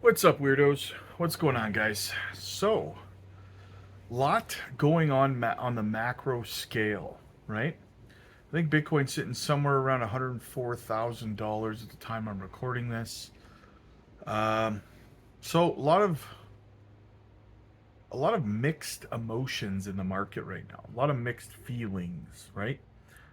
What's up, weirdos? What's going on, guys? So, lot going on on the macro scale, right? I think Bitcoin's sitting somewhere around $104,000 at the time I'm recording this. Um, so a lot of mixed emotions in the market right now. A lot of mixed feelings, right?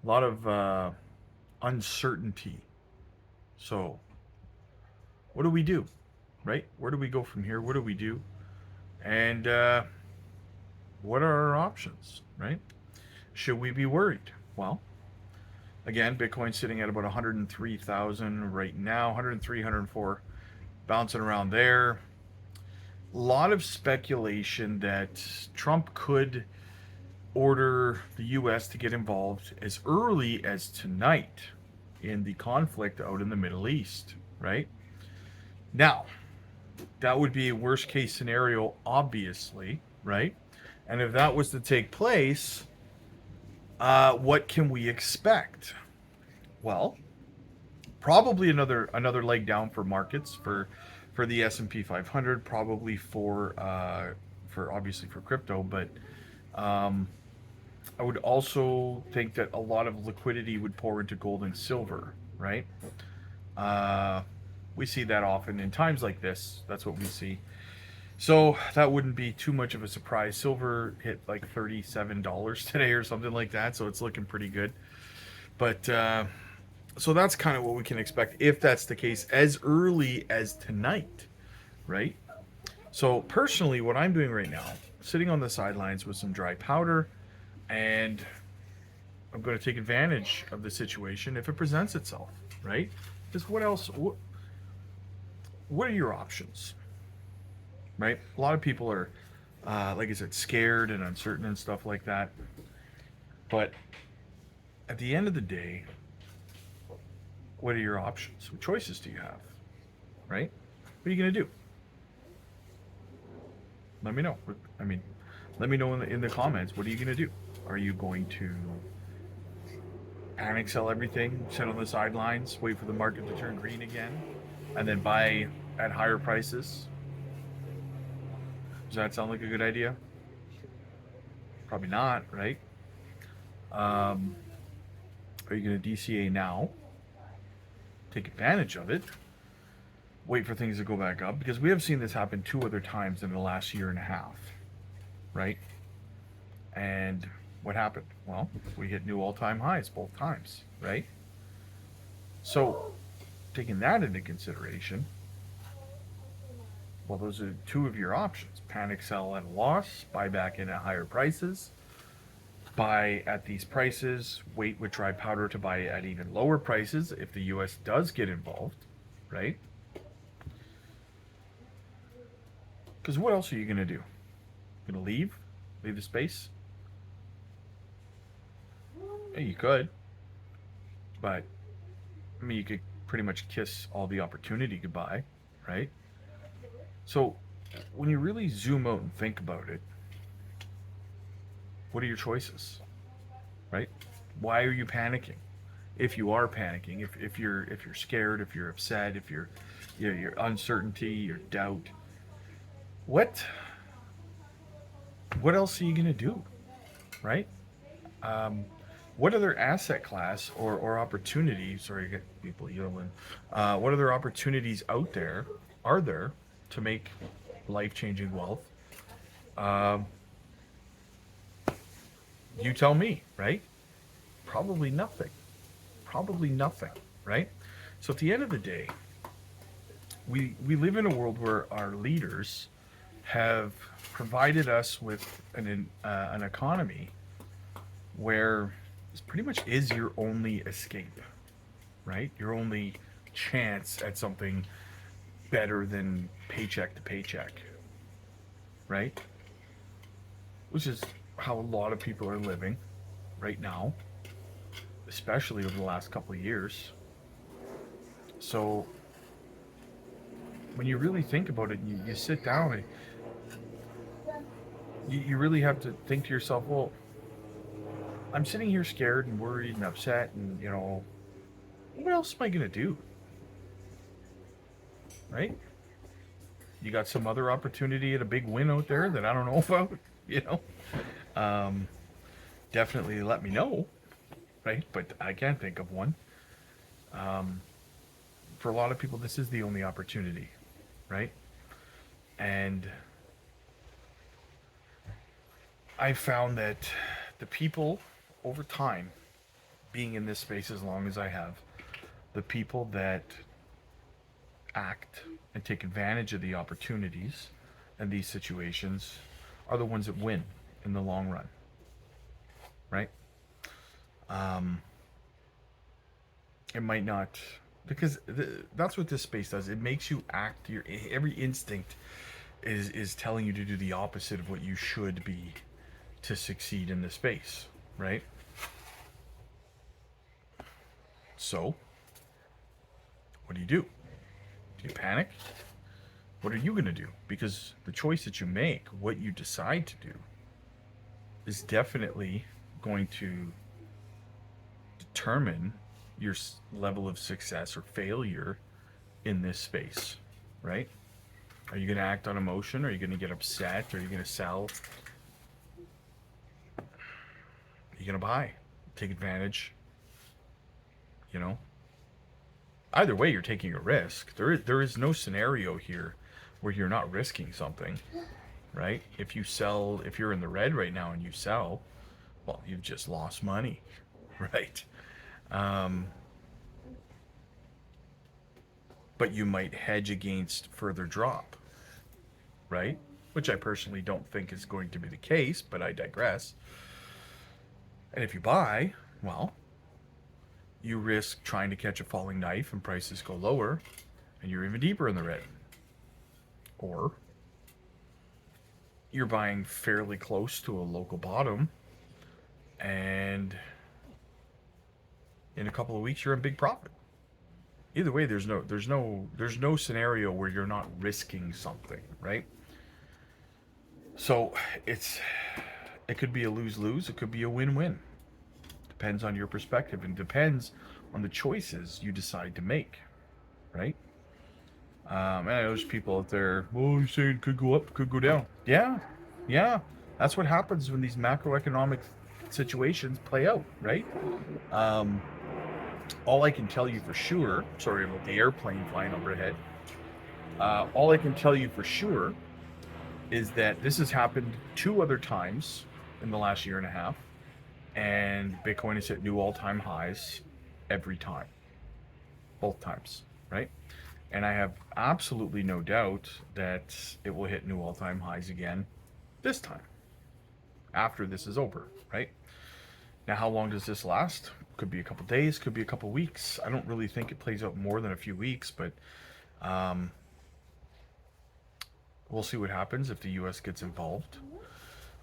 A lot of uncertainty. So, what do we do, right? Where do we go from here? What do we do? And what are our options, right? Should we be worried? Well, again, Bitcoin's sitting at about 103,000 right now, 103, 104, bouncing around there. A lot of speculation that Trump could order the US to get involved as early as tonight in the conflict out in the Middle East, right? Now, that would be a worst case scenario, obviously, right? And if that was to take place, what can we expect? Well, probably another leg down for markets for the S&P 500, probably for obviously for crypto, but um, I would also think that a lot of liquidity would pour into gold and silver, right? Uh, we see that often in times like this. That's what we see. So that wouldn't be too much of a surprise. Silver hit like $37 today or something like that, so it's looking pretty good. But so that's kind of what we can expect if that's the case as early as tonight, right? So personally, what I'm doing right now, sitting on the sidelines with some dry powder, and I'm going to take advantage of the situation if it presents itself, right? Because what else? What are your options, right? A lot of people are, like I said, scared and uncertain and stuff like that. But at the end of the day, what are your options? What choices do you have, right? What are you going to do? Let me know. I mean, let me know in the comments. What are you going to do? Are you going to panic sell everything, sit on the sidelines, wait for the market to turn green again, and then buy at higher prices? Does that sound like a good idea? Probably not, right? Um, are you going to DCA now? Take advantage of it. Wait for things to go back up, because we have seen this happen two other times in the last year and a half, right? And what happened? Well, we hit new all-time highs both times, right? So, taking that into consideration, well, those are two of your options: panic sell at a loss, buy back in at higher prices, buy at these prices, wait with dry powder to buy at even lower prices if the US does get involved, right? Because what else are you going to do? Going to leave? Leave the space? Yeah, you could. But, I mean, you could pretty much kiss all the opportunity goodbye, right? So, when you really zoom out and think about it, what are your choices, right? Why are you panicking? If you are panicking, if you're scared, if you're upset, if your uncertainty, your doubt, what what else are you gonna do, right? Um, what other asset class or opportunity? Sorry, I get people yelling. What other opportunities out there are there to make life changing wealth? Um, you tell me, right? Probably nothing. Probably nothing, right? So at the end of the day, we live in a world where our leaders have provided us with an economy where this pretty much is your only escape, right? Your only chance at something better than paycheck to paycheck, right? Which is how a lot of people are living right now, especially over the last couple of years. So when you really think about it, you sit down and you really have to think to yourself, well, I'm sitting here scared and worried and upset, and what else am I gonna do, right? You got some other opportunity at a big win out there that I don't know about, you know? Um, Definitely let me know, right? But I can't think of one. For a lot of people, this is the only opportunity, right? And I found that the people over time, being in this space as long as I have, the people that act and take advantage of the opportunities and these situations are the ones that win in the long run, right? It might not, because that's what this space does. It makes you act. Your every instinct is telling you to do the opposite of what you should be to succeed in this space, right? So, what do you do? Do you panic? What are you going to do? Because the choice that you make, what you decide to do, is definitely going to determine your level of success or failure in this space, right? Are you going to act on emotion? Are you going to get upset? Are you going to sell? Are you going to buy? Take advantage? You know? Either way, you're taking a risk. There is no scenario here where you're not risking something, right? If you sell, if you're in the red right now and you sell, well, you've just lost money, right? But you might hedge against further drop, right? Which I personally don't think is going to be the case, but I digress. And if you buy, well, you risk trying to catch a falling knife and prices go lower and you're even deeper in the red. Or you're buying fairly close to a local bottom and in a couple of weeks you're in big profit. Either way, there's no scenario where you're not risking something, right? So it could be a lose-lose, it could be a win-win. Depends on your perspective and depends on the choices you decide to make, right? And I know there's people out there, well, you're saying it could go up, could go down. Yeah. That's what happens when these macroeconomic situations play out, right? All I can tell you for sure, sorry about the airplane flying overhead. All I can tell you for sure is that this has happened 2 other times in the last year and a half, and Bitcoin has hit new all-time highs every time, both times, right? And I have absolutely no doubt that it will hit new all-time highs again this time, after this is over, right? Now, how long does this last? Could be a couple days, could be a couple weeks. I don't really think it plays out more than a few weeks, but we'll see what happens if the US gets involved.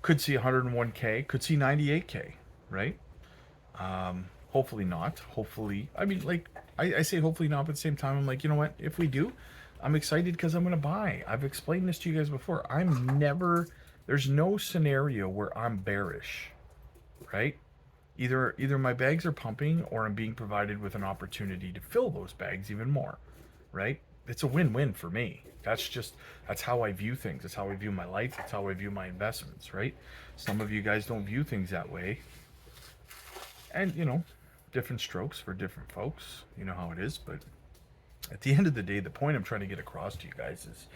Could see 101K, could see 98K, right? Hopefully not. Hopefully, I mean, like, I say hopefully not, but at the same time, I'm like, you know what? If we do, I'm excited because I'm going to buy. I've explained this to you guys before. There's no scenario where I'm bearish, right? Either my bags are pumping or I'm being provided with an opportunity to fill those bags even more, right? It's a win-win for me. That's how I view things. That's how I view my life. That's how I view my investments, right? Some of you guys don't view things that way. And, different strokes for different folks. You know how it is. But at the end of the day, the point I'm trying to get across to you guys is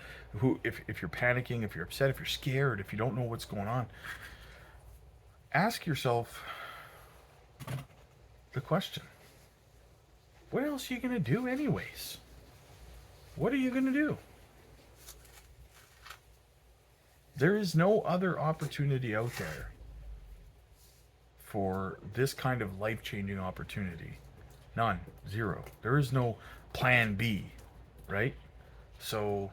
if you're panicking, if you're upset, if you're scared, if you don't know what's going on, ask yourself the question, what else are you going to do anyways? What are you going to do? There is no other opportunity out there for this kind of life-changing opportunity. None. Zero. There is no plan B, right? So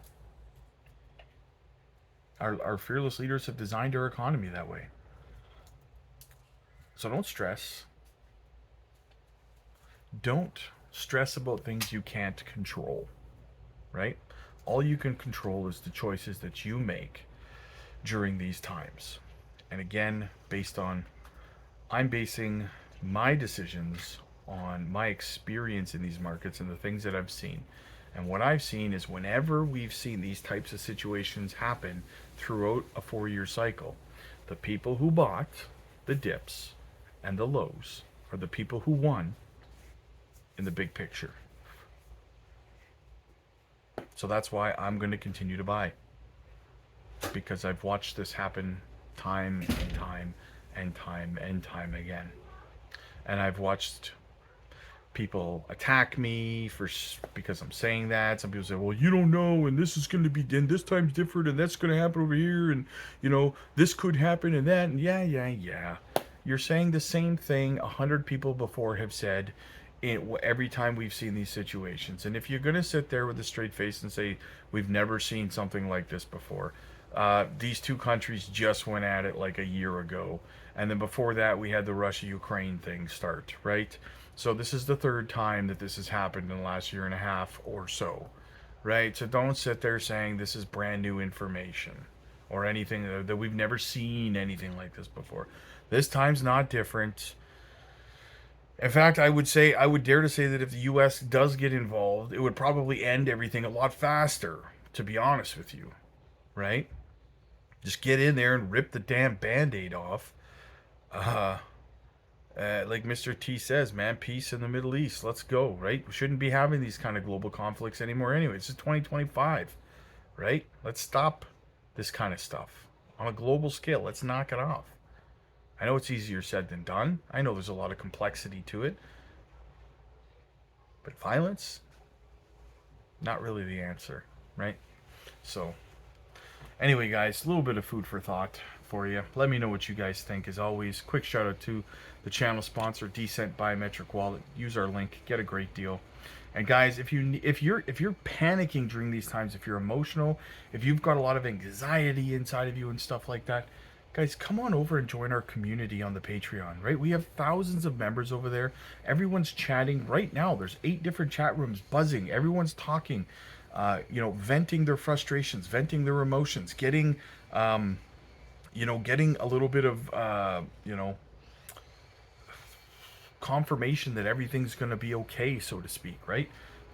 our fearless leaders have designed our economy that way. So don't stress. Don't stress about things you can't control, right? All you can control is the choices that you make during these times. And again, I'm basing my decisions on my experience in these markets and the things that I've seen. And what I've seen is whenever we've seen these types of situations happen throughout a 4-year cycle, the people who bought the dips and the lows are the people who won in the big picture. So that's why I'm going to continue to buy, because I've watched this happen time and time and time and time again. And I've watched people attack me because I'm saying that. Some people say, well, you don't know, and this is going to be, and this time's different, and that's going to happen over here, and this could happen, and that, and yeah. You're saying the same thing 100 people before have said every time we've seen these situations. And if you're going to sit there with a straight face and say we've never seen something like this before, these two countries just went at it like a year ago, and then before that we had the Russia-Ukraine thing start, right? So this is the third time that this has happened in the last year and a half or so, right? So don't sit there saying this is brand new information or anything that we've never seen anything like this before. This time's not different. In fact, I would dare to say that if the U.S. does get involved, it would probably end everything a lot faster, to be honest with you, right? Just get in there and rip the damn Band-Aid off. Like Mr. T says, man, peace in the Middle East. Let's go, right? We shouldn't be having these kind of global conflicts anymore anyway. It's just 2025, right? Let's stop this kind of stuff on a global scale. Let's knock it off. I know it's easier said than done. I know there's a lot of complexity to it. But violence, not really the answer, right? So, anyway, guys, a little bit of food for thought for you. Let me know what you guys think. As always, quick shout out to the channel sponsor, Decent Biometric Wallet. Use our link, get a great deal. And guys, if you're panicking during these times, if you're emotional, if you've got a lot of anxiety inside of you and stuff like that, guys, come on over and join our community on the Patreon, right? We have thousands of members over there. Everyone's chatting right now. There's 8 different chat rooms buzzing. Everyone's talking, venting their frustrations, venting their emotions, getting a little bit of, confirmation that everything's going to be okay, so to speak, right?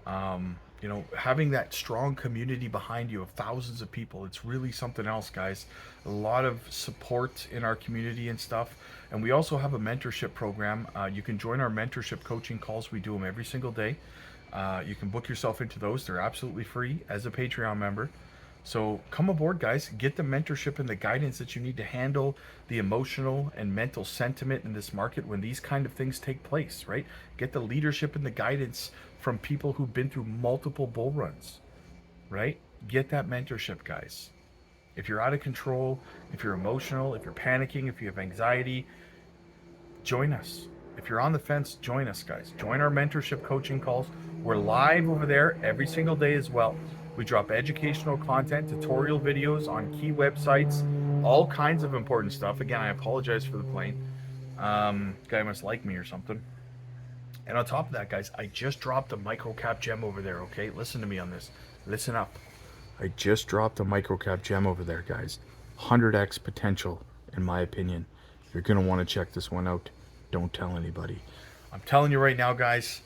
Having that strong community behind you of thousands of people, it's really something else, guys. A lot of support in our community and stuff. And we also have a mentorship program. You can join our mentorship coaching calls. We do them every single day. You can book yourself into those. They're absolutely free as a Patreon member. So come aboard, guys. Get the mentorship and the guidance that you need to handle the emotional and mental sentiment in this market when these kind of things take place, right? Get the leadership and the guidance from people who've been through multiple bull runs, right? Get that mentorship, guys. If you're out of control, if you're emotional, if you're panicking, if you have anxiety, join us. If you're on the fence, join us, guys. Join our mentorship coaching calls. We're live over there every single day as well. We drop educational content, tutorial videos on key websites, all kinds of important stuff. Again, I apologize for the plane. Guy must like me or something. And on top of that, guys, I just dropped a microcap gem over there, okay? Listen to me on this. Listen up. I just dropped a microcap gem over there, guys. 100x potential, in my opinion. You're going to want to check this one out. Don't tell anybody. I'm telling you right now, guys,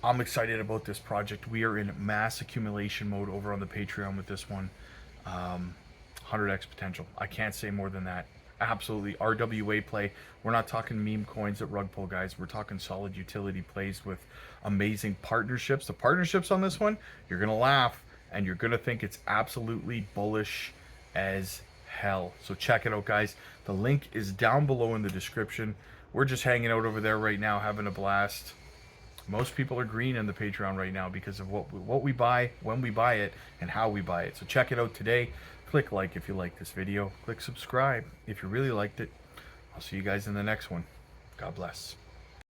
I'm excited about this project. We are in mass accumulation mode over on the Patreon with this one. 100x potential. I can't say more than that. Absolutely. RWA play. We're not talking meme coins at rug pull, guys. We're talking solid utility plays with amazing partnerships. The partnerships on this one, you're going to laugh and you're going to think it's absolutely bullish as hell. So check it out, guys. The link is down below in the description. We're just hanging out over there right now, having a blast. Most people are green in the Patreon right now because of what we buy, when we buy it, and how we buy it. So check it out today. Click like if you like this video. Click subscribe if you really liked it. I'll see you guys in the next one. God bless.